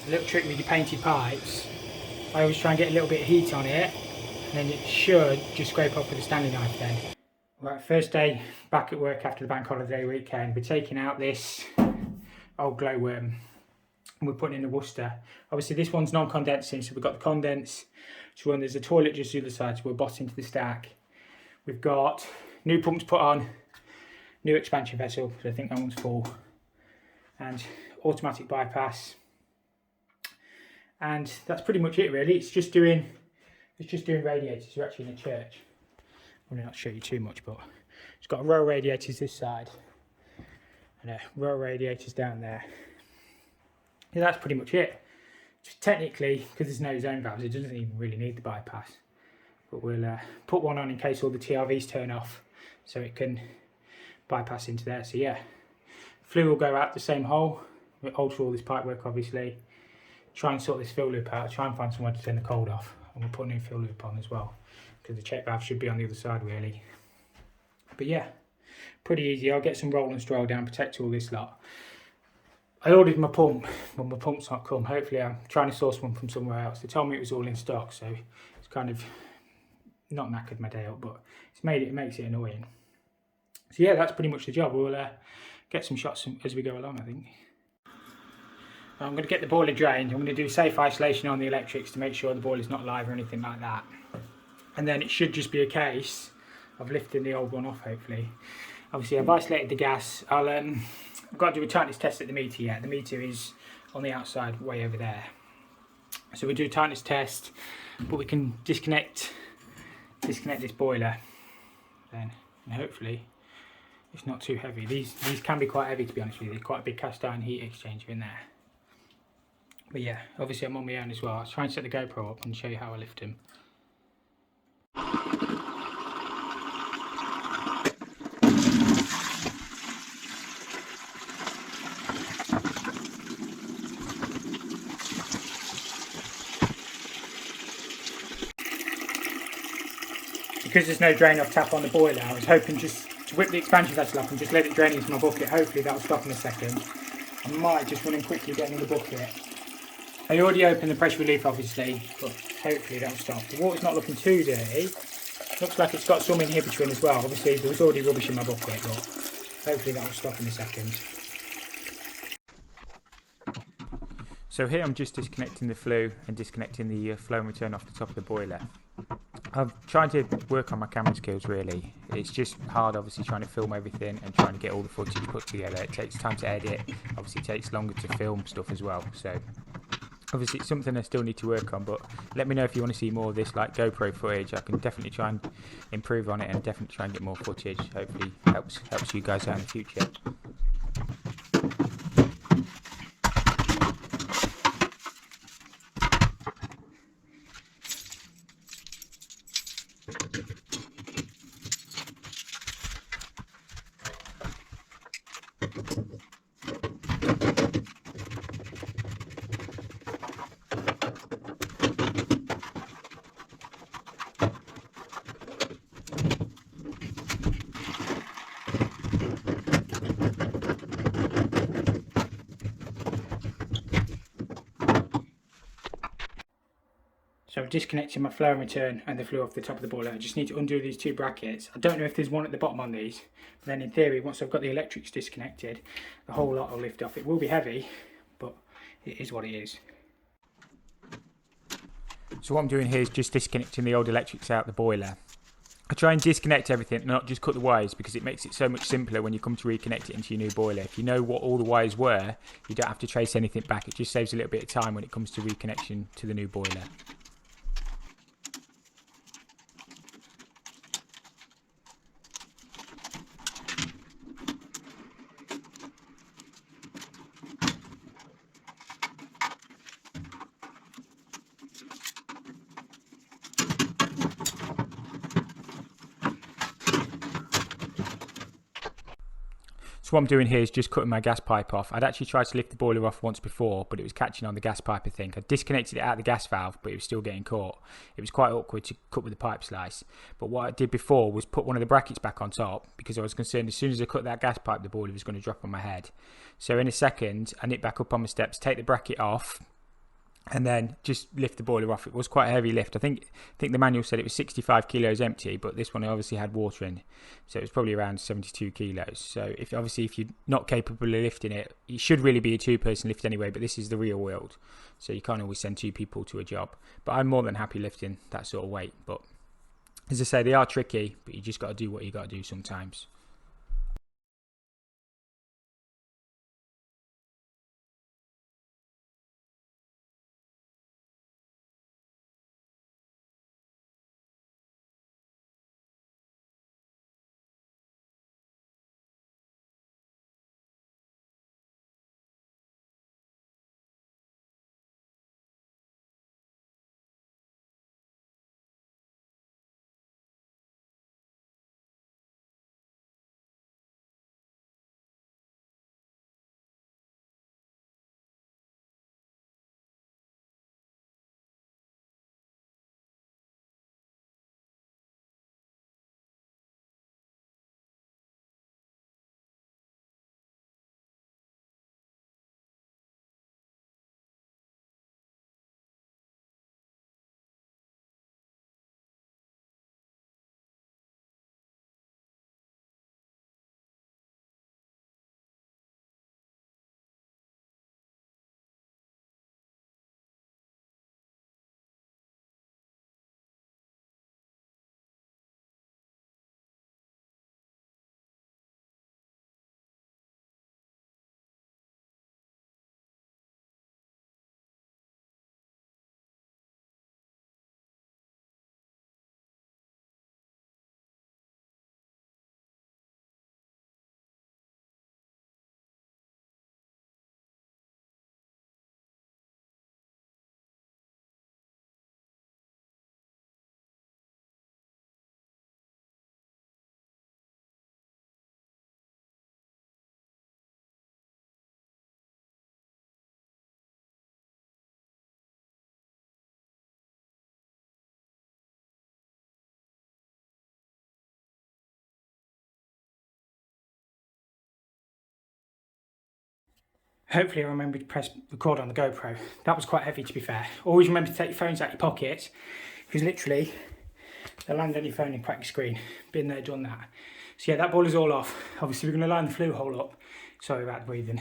A little trick with your painted pipes, I always try and get a little bit of heat on it, and then it should just scrape off with a Stanley knife then. Right, first day back at work after the bank holiday weekend. We're taking out this old glowworm and we're putting in the Worcester. Obviously this one's non-condensing, so we've got the condense to run. There's a toilet just the other side, so we're botting to the stack. We've got new pumps put on, new expansion vessel, because I think that one's full, and automatic bypass. And that's pretty much it really. It's just doing radiators. We're actually in a church. I'm going to not show you too much, but it's got a row of radiators this side and a row of radiators down there. Yeah, that's pretty much it. Just technically, because there's no zone valves, it doesn't even really need the bypass. But we'll put one on in case all the TRVs turn off, so it can bypass into there. So yeah, flue will go out the same hole. We'll alter all this pipe work obviously. Try and sort this fill loop out. Try and find somewhere to turn the cold off, and we'll put a new fill loop on as well, because the check valve should be on the other side really. But yeah, pretty easy. I'll get some roll and stroll down, protect all this lot. I ordered my pump, but my pump's not come. Hopefully I'm trying to source one from somewhere else. They told me it was all in stock, so it's kind of not knackered my day up, but it makes it annoying. So yeah, that's pretty much the job. We'll get some shots as we go along, I think. I'm going to get the boiler drained. I'm going to do safe isolation on the electrics to make sure the boiler's not live or anything like that. And then it should just be a case of lifting the old one off, hopefully. Obviously I've isolated the gas. I've got to do a tightness test at the meter yet. The meter is on the outside way over there. So we'll do a tightness test, but we can disconnect this boiler then, and hopefully it's not too heavy. These can be quite heavy, to be honest with you. There's quite a big cast iron heat exchanger in there. But yeah, obviously I'm on my own as well. I'll try and set the GoPro up and show you how I lift them. Because there's no drain off tap on the boiler, I was hoping just to whip the expansion vessel up and just let it drain into my bucket. Hopefully that'll stop in a second. I might just run in quickly getting in the bucket. I already opened the pressure relief obviously, but hopefully that'll stop. The water's not looking too dirty. Looks like it's got some in here between as well. Obviously there was already rubbish in my bucket, but hopefully that'll stop in a second. So here I'm just disconnecting the flue and disconnecting the flow and return off the top of the boiler. I'm trying to work on my camera skills really. It's just hard obviously trying to film everything and trying to get all the footage put together. It takes time to edit, obviously it takes longer to film stuff as well. So obviously it's something I still need to work on, but let me know if you want to see more of this like GoPro footage. I can definitely try and improve on it and definitely try and get more footage. Hopefully helps you guys out in the future. So I've disconnected my flow and return and the flue off the top of the boiler. I just need to undo these two brackets. I don't know if there's one at the bottom on these, but then in theory, once I've got the electrics disconnected, the whole lot will lift off. It will be heavy, but it is what it is. So what I'm doing here is just disconnecting the old electrics out the boiler. I try and disconnect everything and not just cut the wires, because it makes it so much simpler when you come to reconnect it into your new boiler. If you know what all the wires were, you don't have to trace anything back. It just saves a little bit of time when it comes to reconnection to the new boiler. So what I'm doing here is just cutting my gas pipe off. I'd actually tried to lift the boiler off once before, but it was catching on the gas pipe, I think. I disconnected it out of the gas valve, but it was still getting caught. It was quite awkward to cut with the pipe slice. But what I did before was put one of the brackets back on top, because I was concerned as soon as I cut that gas pipe, the boiler was going to drop on my head. So in a second, I nip back up on my steps, take the bracket off, and then just lift the boiler off. It was quite a heavy lift. I think the manual said it was 65 kilos empty, but this one obviously had water in, so it was probably around 72 kilos. So if you're not capable of lifting it, it should really be a 2-person lift anyway, but this is the real world, so you can't always send 2 people to a job. But I'm more than happy lifting that sort of weight. But as I say, they are tricky, but you just got to do what you got to do sometimes. Hopefully I remember to press record on the GoPro. That was quite heavy, to be fair. Always remember to take your phones out your pockets, because literally they'll land on your phone and crack your screen. Been there, done that. So yeah, that boiler's all off. Obviously we're going to line the flue hole up. Sorry about the breathing.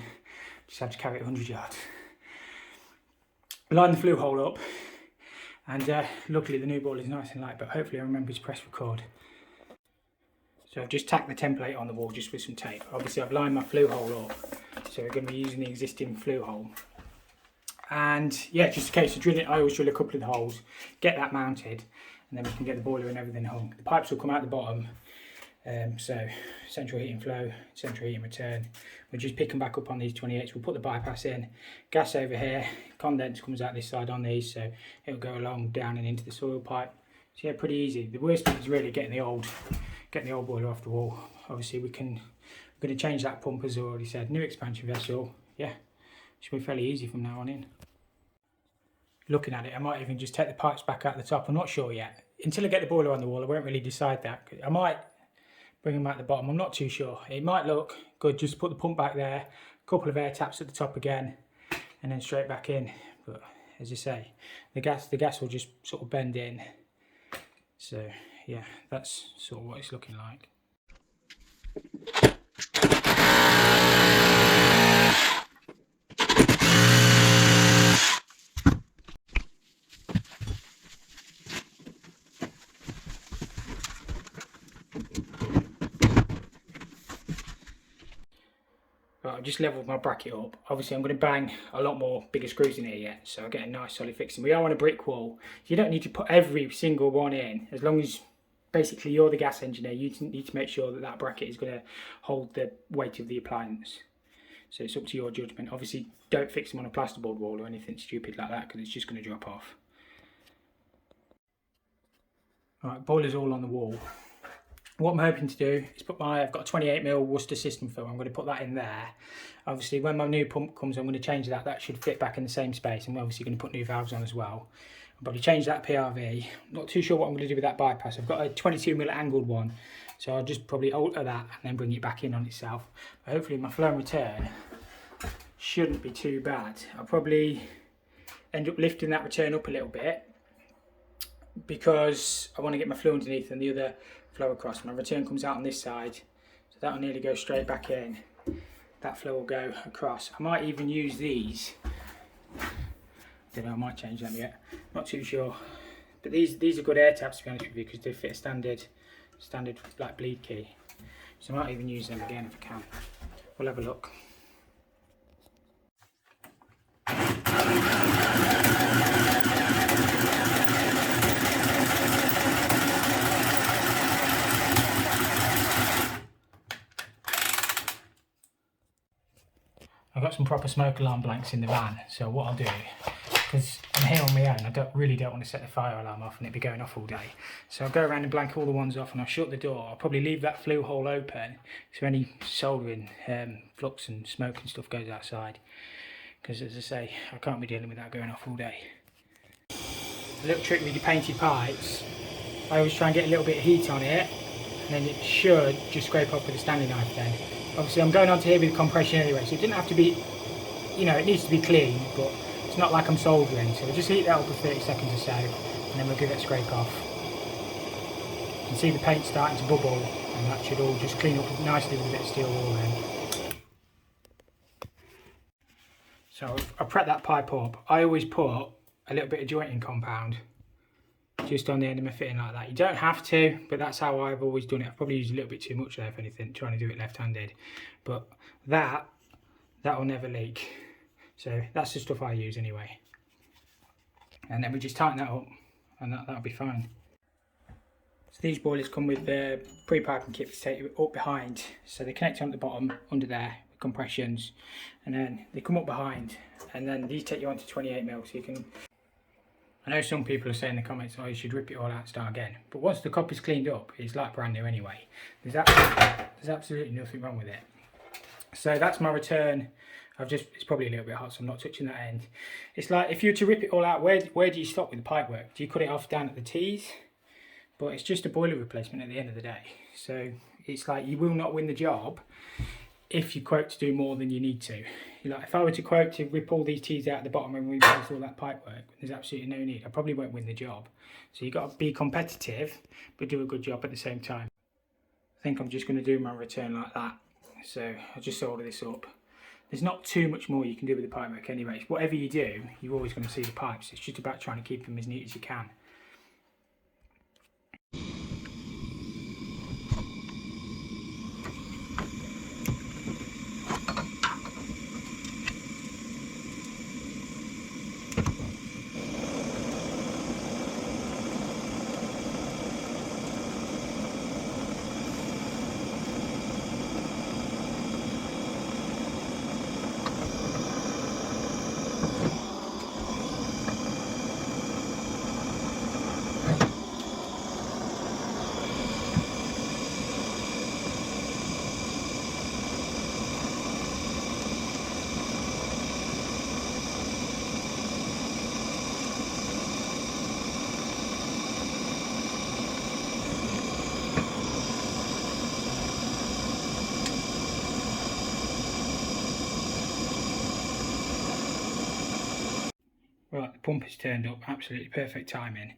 Just had to carry it 100 yards. Line the flue hole up, and luckily the new boiler's nice and light, but hopefully I remember to press record. So I've just tacked the template on the wall just with some tape. Obviously I've lined my flue hole up, so we're going to be using the existing flue hole. And yeah, just a case of drilling. I always drill a couple of the holes, get that mounted, and then we can get the boiler and everything hung. The pipes will come out the bottom, so central heating flow, central heating return. We'll just pick them back up on these 28s. We'll put the bypass in, gas over here, condense comes out this side on these, so it'll go along down and into the soil pipe. So yeah, pretty easy. The worst bit is really getting the old boiler off the wall. Obviously we're going to change that pump, as I already said. New expansion vessel. Yeah, should be fairly easy from now on in. Looking at it, I might even just take the pipes back out the top. I'm not sure yet. Until I get the boiler on the wall, I won't really decide that. I might bring them out the bottom. I'm not too sure. It might look good just put the pump back there, a couple of air taps at the top again, and then straight back in. But as I say, the gas will just sort of bend in. So yeah, that's sort of what it's looking like. Right, I've just levelled my bracket up. Obviously I'm going to bang a lot more bigger screws in here yet, so I'll get a nice solid fixing. We are on a brick wall, so you don't need to put every single one in. As long as basically you're the gas engineer, you need to make sure that that bracket is going to hold the weight of the appliance. So it's up to your judgment. Obviously don't fix them on a plasterboard wall or anything stupid like that, because it's just going to drop off. Right, boiler's all on the wall. What I'm hoping to do is I've got a 28mm Worcester system fill. I'm going to put that in there. Obviously when my new pump comes, I'm going to change that. That should fit back in the same space. I'm obviously going to put new valves on as well. I'll probably change that PRV. Not too sure what I'm going to do with that bypass. I've got a 22mm angled one, so I'll just probably alter that and then bring it back in on itself. But hopefully my flow and return shouldn't be too bad. I'll probably end up lifting that return up a little bit because I want to get my flow underneath and the other flow across. My return comes out on this side, so that'll nearly go straight back in. That flow will go across. I might even use these. Don't know, I might change them yet. Not too sure. But these are good air tabs, to be honest with you, because they fit a standard like bleed key. So I might even use them again if I can. We'll have a look. I've got some proper smoke alarm blanks in the van, so what I'll do, because I'm here on my own, I really don't want to set the fire alarm off and it'd be going off all day. So I'll go around and blank all the ones off and I'll shut the door. I'll probably leave that flue hole open so any soldering, flux and smoke and stuff goes outside. Because as I say, I can't be dealing with that going off all day. A little trick with your painted pipes, I always try and get a little bit of heat on it and then it should just scrape off with a Stanley knife then. Obviously I'm going on to here with compression anyway, so it didn't have to be, you know, it needs to be clean, but it's not like I'm soldering. So we'll just heat that up for 30 seconds or so, and then we'll give it a scrape off. You can see the paint starting to bubble, and that should all just clean up nicely with a bit of steel wool then. So I've prepped that pipe up. I always put a little bit of jointing compound just on the end of my fitting like that. You don't have to, but that's how I've always done it. I've probably used a little bit too much there, if anything, trying to do it left-handed. But that will never leak. So that's the stuff I use anyway. And then we just tighten that up and that'll be fine. So these boilers come with the pre-piping kit to take it up behind. So they connect on the bottom under there with compressions, and then they come up behind, and then these take you on to 28mm, so you can. I know some people are saying in the comments, oh, you should rip it all out and start again. But once the copper's cleaned up, it's like brand new anyway. There's absolutely nothing wrong with it. So that's my return. It's probably a little bit hot, so I'm not touching that end. It's like, if you were to rip it all out, where do you stop with the pipe work? Do you cut it off down at the T's? But it's just a boiler replacement at the end of the day. So it's like, you will not win the job if you quote to do more than you need to. Like, if I were to quote to rip all these T's out at the bottom and replace all that pipe work, there's absolutely no need. I probably won't win the job. So you've got to be competitive, but do a good job at the same time. I think I'm just going to do my return like that. So I'll just solder this up. There's not too much more you can do with the pipe work anyway. Whatever you do, you're always going to see the pipes. It's just about trying to keep them as neat as you can. Right, the pump is turned up, absolutely perfect timing.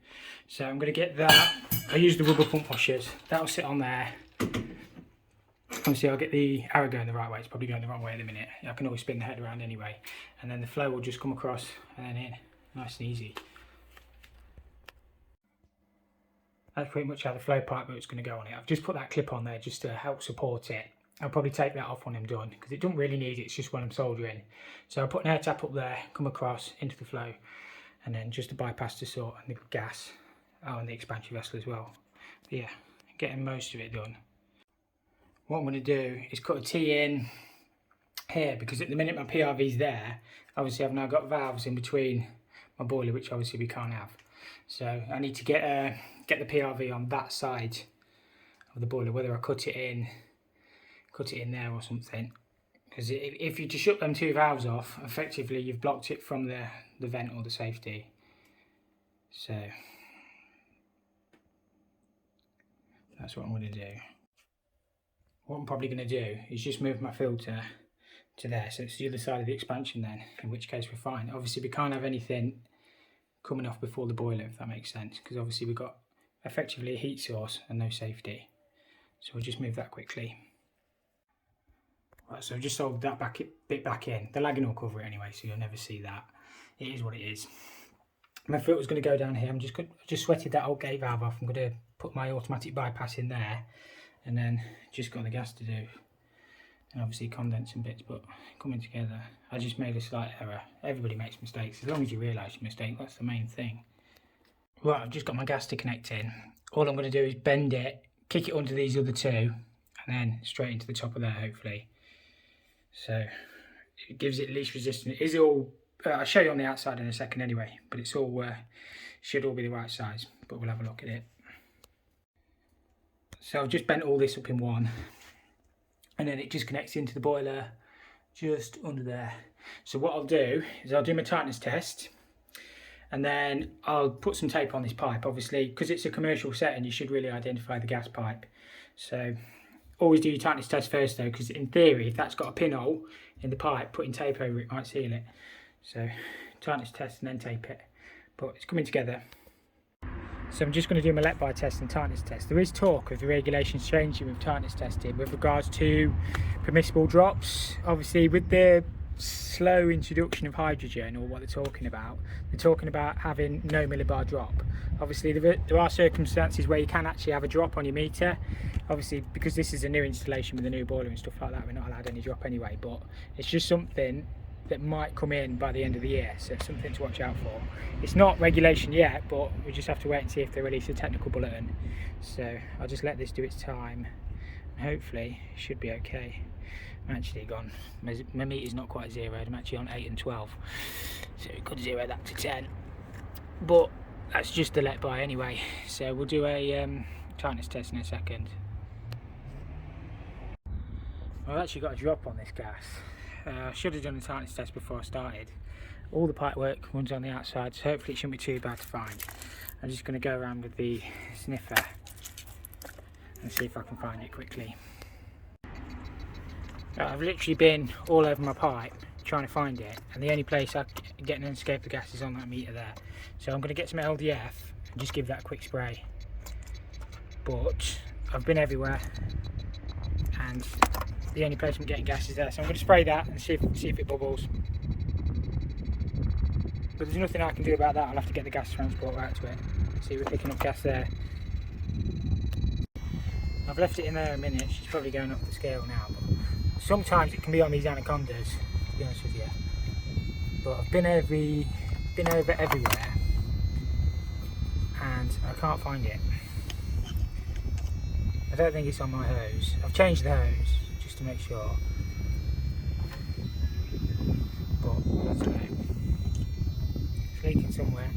So I'm going to get that. I use the rubber pump washers. That'll sit on there. Obviously I'll get the arrow going the right way. It's probably going the wrong way at the minute. I can always spin the head around anyway. And then the flow will just come across and then in. Nice and easy. That's pretty much how the flow pipe is going to go on it. I've just put that clip on there just to help support it. I'll probably take that off when I'm done, because it doesn't really need it, it's just when I'm soldering. So I'll put an air tap up there, come across into the flow, and then just to bypass the sort and the gas, and the expansion vessel as well. But yeah, getting most of it done. What I'm going to do is cut a T in here, because at the minute my PRV's there, obviously I've now got valves in between my boiler, which obviously we can't have. So I need to get the PRV on that side of the boiler, whether I cut it in there or something, because if you just shut them two valves off, effectively you've blocked it from the vent or the safety. So that's what I'm going to do. What I'm probably going to do is just move my filter to there, so it's the other side of the expansion then, in which case we're fine. Obviously we can't have anything coming off before the boiler, if that makes sense, because obviously we've got effectively a heat source and no safety. So we'll just move that quickly. Right, so I've just soldered that bit back in. The lagging will cover it anyway, so you'll never see that. It is what it is. My foot was going to go down here. I just sweated that old gate valve off. I'm going to put my automatic bypass in there, and then just got the gas to do. And obviously condensing bits, but coming together. I just made a slight error. Everybody makes mistakes. As long as you realise your mistake, that's the main thing. Right, I've just got my gas to connect in. All I'm going to do is bend it, kick it onto these other two, and then straight into the top of there, hopefully. So it gives it least resistance. It is all, I'll show you on the outside in a second anyway, but it's all, should all be the right size, but we'll have a look at it. So I've just bent all this up in one, and then it just connects into the boiler just under there. So what I'll do is I'll do my tightness test, and then I'll put some tape on this pipe. Obviously, because it's a commercial setting, you should really identify the gas pipe. So always do your tightness test first though, because in theory, if that's got a pinhole in the pipe, putting tape over it might seal it. So tightness test and then tape it. But it's coming together. So I'm just going to do my let-by test and tightness test. There is talk of the regulations changing with tightness testing with regards to permissible drops. Obviously with the slow introduction of hydrogen, or what they're talking about having no millibar drop. Obviously there are circumstances where you can actually have a drop on your meter. Obviously because this is a new installation with a new boiler and stuff like that, we're not allowed any drop anyway, but it's just something that might come in by the end of the year, so it's something to watch out for. It's not regulation yet, but we just have to wait and see if they release a technical bulletin. So I'll just let this do its time, and hopefully it should be okay. I'm actually gone, my meter's not quite zeroed, I'm actually on 8 and 12, so we could zero that to 10, but that's just the let by anyway. So we'll do a tightness test in a second. I've actually got a drop on this gas. I should have done a tightness test before I started. All the pipe work runs on the outside, so hopefully it shouldn't be too bad to find. I'm just going to go around with the sniffer and see if I can find it quickly. I've literally been all over my pipe trying to find it, and the only place I get an escape of gas is on that meter there. So I'm going to get some LDF and just give that a quick spray. But I've been everywhere, and the only place I'm getting gas is there, so I'm going to spray that and see if it bubbles. But there's nothing I can do about that. I'll have to get the gas transport out to it. See, we're picking up gas there. I've left it in there a minute. She's probably going up the scale now, but sometimes it can be on these anacondas, to be honest with you. But I've been over everywhere, and I can't find it. I don't think it's on my hose. I've changed the hose just to make sure, but I don't know. It's leaking somewhere.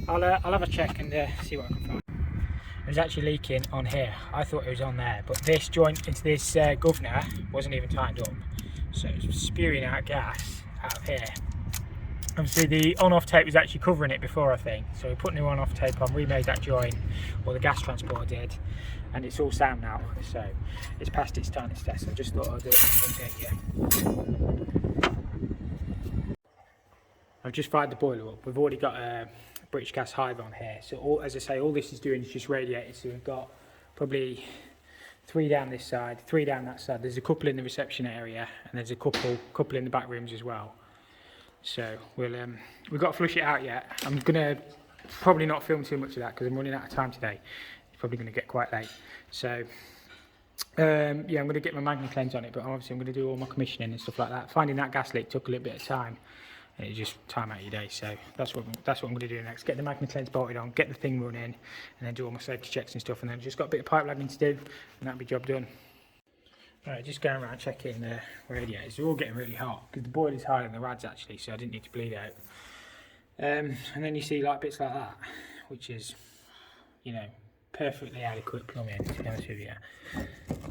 I'll have a check and see what I can find. It was actually leaking on here. I thought it was on there, but this joint into this governor wasn't even tightened up, so it was spewing out gas out of here. Obviously the on-off tape was actually covering it before, I think, so we put new on-off tape on, remade that joint, or the gas transporter did, and it's all sound now, so it's passed its tightness test. I just thought I'd update you. I've just fired the boiler up. We've already got a British Gas Hive on here, so as I say, all this is doing is just radiators. So we've got probably 3 down this side, 3 down that side. There's a couple in the reception area, and there's a couple in the back rooms as well. So we've got to flush it out yet. I'm gonna probably not film too much of that because I'm running out of time today. It's probably gonna get quite late. So yeah, I'm gonna get my Magna cleanse on it, but obviously I'm gonna do all my commissioning and stuff like that. Finding that gas leak took a little bit of time, and it just time out of your day. So that's what I'm gonna do next. Get the Magna cleanse bolted on, get the thing running, and then do all my safety checks and stuff. And then just got a bit of pipe lagging to do, and that'll be job done. Right, just going around checking the radiators. They're all getting really hot because the boiler's higher than the rads actually, so I didn't need to bleed out. And then you see like bits like that, which is, you know, perfectly adequate plumbing, to be honest with you.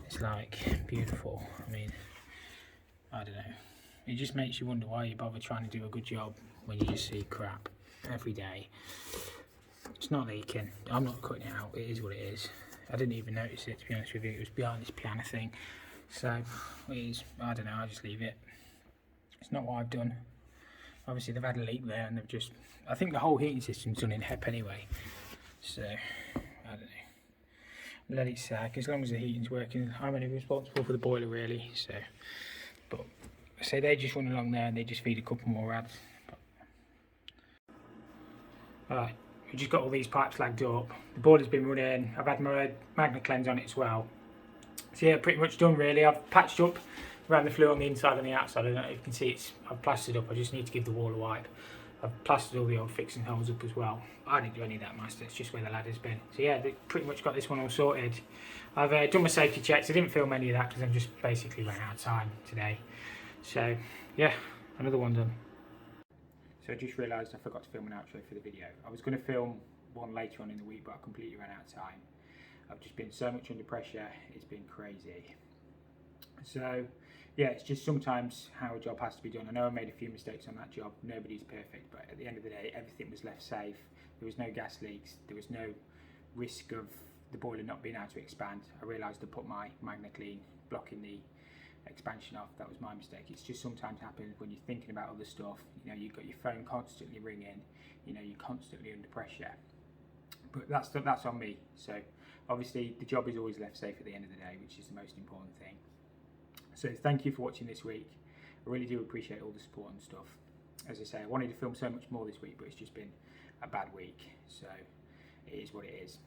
It's like beautiful. I mean, I don't know. It just makes you wonder why you bother trying to do a good job when you just see crap every day. It's not leaking. I'm not cutting it out. It is what it is. I didn't even notice it, to be honest with you. It was behind this piano thing. So it is, I don't know, I'll just leave it. It's not what I've done. Obviously they've had a leak there and they've just, I think the whole heating system's done in HEP anyway. So, I don't know. Let it sag, as long as the heating's working. I'm only responsible for the boiler really, so. But, so they just run along there and they just feed a couple more rads. Right, we've just got all these pipes lagged up. The boiler's been running, I've had my Magna Cleanse on it as well. So yeah, pretty much done really. I've patched up around the flue on the inside and the outside. I don't know if you can see I've plastered up. I just need to give the wall a wipe. I've plastered all the old fixing holes up as well. I didn't do any of that, master. It's just where the ladder's been. So yeah, they pretty much got this one all sorted. I've done my safety checks. I didn't film any of that because I'm just basically ran out of time today. So yeah, another one done. So I just realised I forgot to film an outro for the video. I was going to film one later on in the week, but I completely ran out of time. I've just been so much under pressure, it's been crazy. So yeah, it's just sometimes how a job has to be done. I know I made a few mistakes on that job, nobody's perfect, but at the end of the day, everything was left safe. There was no gas leaks, there was no risk of the boiler not being able to expand. I realised I put my Magna Clean blocking the expansion off. That was my mistake. It's just sometimes happens when you're thinking about other stuff. You know, you've got your phone constantly ringing, you know, you're constantly under pressure. But that's on me. So obviously the job is always left safe at the end of the day, which is the most important thing. So thank you for watching this week. I really do appreciate all the support and stuff. As I say, I wanted to film so much more this week, but it's just been a bad week. So it is what it is.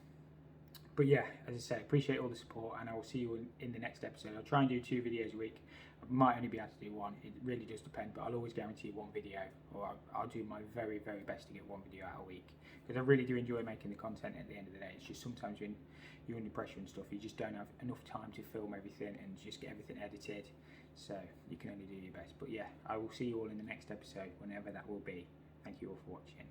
But yeah, as I say, appreciate all the support, and I will see you in the next episode. I'll try and do 2 videos a week. I might only be able to do 1. It really does depend, but I'll always guarantee 1 video, or I'll do my very, very best to get 1 video out a week. Because I really do enjoy making the content at the end of the day. It's just sometimes when you're under pressure and stuff, you just don't have enough time to film everything and just get everything edited. So you can only do your best. But yeah, I will see you all in the next episode, whenever that will be. Thank you all for watching.